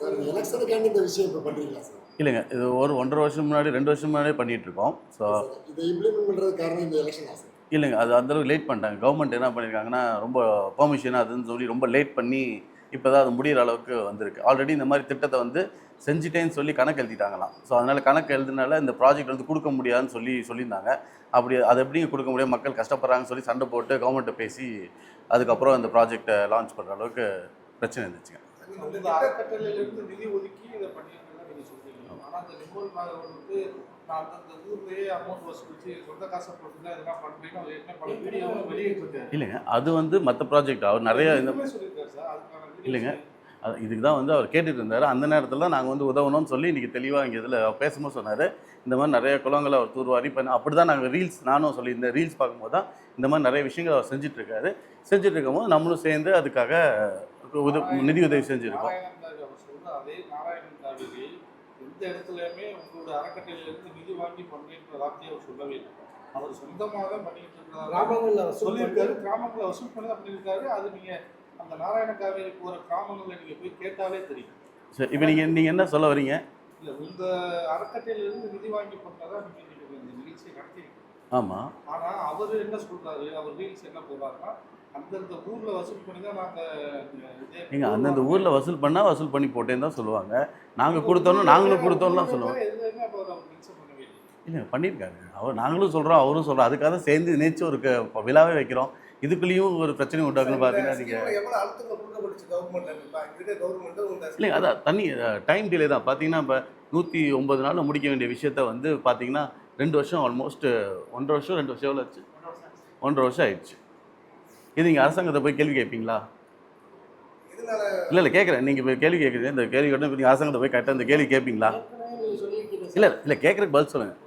Sir எலெக்ஷனுக்காண்டி இந்த விஷயம் இப்போ பண்ணுறீங்களா சார்? இல்லைங்க, இது ஒரு 1.5 வருஷம் முன்னாடி 2 வருஷம் முன்னாடியே பண்ணிகிட்ருக்கோம். ஸோ இதை இம்ப்ளிமெண்ட் பண்ணுறதுக்கு காரணம் இந்த எலெக்ஷனா சார்? இல்லைங்க, அது அந்தளவுக்கு லேட் பண்ணிட்டாங்க. கவர்மெண்ட் என்ன பண்ணியிருக்காங்கன்னா, ரொம்ப பெர்மிஷன் அதுன்னு சொல்லி ரொம்ப லேட் பண்ணி இப்போ தான் அது முடிகிற அளவுக்கு வந்திருக்கு. ஆல்ரெடி இந்த மாதிரி திட்டத்தை வந்து செஞ்சுட்டேன்னு சொல்லி கணக்கு எழுதிட்டாங்களாம். ஸோ அதனால் கணக்கு எழுதுனால இந்த ப்ராஜெக்ட் வந்து கொடுக்க முடியாதுன்னு சொல்லியிருந்தாங்க. அப்படி அது எப்படிங்க கொடுக்க முடியும், மக்கள் கஷ்டப்படுறாங்கன்னு சொல்லி சண்டை போட்டு கவர்மெண்ட்டை பேசி அதுக்கப்புறம் இந்த ப்ராஜெக்டை லான்ச் பண்ணுற அளவுக்கு பிரச்சனை இருந்துச்சுங்க. அந்த அறக்கட்டளையிலிருந்து நிதி ஒதுக்கி இதை பண்ணியிருக்கதா நீங்கள் சொல்றீங்க. ஆனால் அந்த நிர்மல் நாகர் வந்து நான் அந்தந்த ஊர்லேயே அமௌண்ட் வசூலிச்சு சொந்த காசை போட்டு தான் இதெல்லாம் பண்ணுறேன்னு அவர் என்ன பல வீடியோவும் வெளியிட்டிருக்காரு. இல்லைங்க, அது வந்து மற்ற ப்ராஜெக்ட் அவர் நிறைய இந்த சொல்லியிருக்காரு சார். அதுக்கான இல்லைங்க, அது இதுக்கு தான் வந்து அவர் கேட்டுட்டு இருந்தார். அந்த நேரத்தில் தான் நாங்கள் வந்து உதவணும்னு சொல்லி இன்றைக்கி தெளிவாக இங்கே இதில் பேசும்போது சொன்னார். இந்த மாதிரி நிறைய குளங்களை அவர் தூர்வாரி பண்ண அப்படி தான் நாங்கள் ரீல்ஸ் நானும் சொல்லியிருந்தேன். ரீல்ஸ் பார்க்கும்போது தான் இந்த மாதிரி நிறைய விஷயங்கள் அவர் செஞ்சிட்ருக்காரு. செஞ்சிட்ருக்கும் நம்மளும் சேர்ந்து அதுக்காக நிதி உதவி செஞ்சுருக்கோம். அவர் சொல்ற அதே நாராயணன் காவேரி எந்த இடத்துலையுமே உங்களோட அறக்கட்டளையிலிருந்து நிதி வாங்கி பண்ணுறேன்ற வார்த்தையை அவர் சொல்லவே இல்லை. அவர் சொந்தமாக தான் பண்ணிட்டு இருக்கிறார் சொல்லியிருக்காரு. கிராமங்களை வசூல் பண்ணி தான் பண்ணியிருக்காரு. அது நீங்கள் அந்த நாராயண காவேரி போகிற கிராமங்களில் நீங்கள் போய் கேட்டாலே தெரியும். சரி, இப்போ நீங்கள் என்ன சொல்ல வரீங்க? இல்லை, இந்த அறக்கட்டளையிலிருந்து நிதி வாங்கி பண்ணதான் நீங்கள் இந்த நிகழ்ச்சியை நடத்திருக்கீங்க. ஆமாம். ஆனால் அவர் என்ன சொல்கிறாரு, அவர் ரீல்ஸ் என்ன போடுறாருன்னா அந்தந்த ஊரில் வசூல் பண்ணி தான் நீங்கள் அந்தந்த ஊரில் வசூல் பண்ணால் வசூல் பண்ணி போட்டேன்னு தான் சொல்லுவாங்க. நாங்கள் கொடுத்தோன்னு நாங்களும் கொடுத்தோம்லாம் சொல்லுவோம். இல்லை, பண்ணியிருக்காரு அவர். நாங்களும் சொல்கிறோம், அவரும் சொல்கிறோம். அதுக்காக தான் சேர்ந்து நினைச்சு ஒரு விழாவே வைக்கிறோம். இதுக்குள்ளேயும் ஒரு பிரச்சனை உண்டாக்குன்னு பார்த்தீங்கன்னா நீங்கள் இல்லைங்க, அதான் தண்ணி டைம் டிலே தான். பார்த்தீங்கன்னா இப்போ 109 நாளில் முடிக்க வேண்டிய விஷயத்த வந்து பார்த்தீங்கன்னா 2 வருஷம், ஆல்மோஸ்ட் 1.5 வருஷம் 2 வருஷம் எவ்வளோ ஆச்சு? 1.5 வருஷம் ஆயிடுச்சு. இது நீங்கள் அரசாங்கத்தை போய் கேள்வி கேட்பீங்களா? இல்லை கேட்குறேன். நீங்கள் இப்போ கேள்வி கேட்குறீங்க. இந்த கேள்வி கேட்டால் நீங்கள் அரசாங்கத்தை போய் கரெக்டாக இந்த கேள்வி கேட்பீங்களா? இல்லை கேட்குறதுக்கு பதில் சொல்லுங்கள்.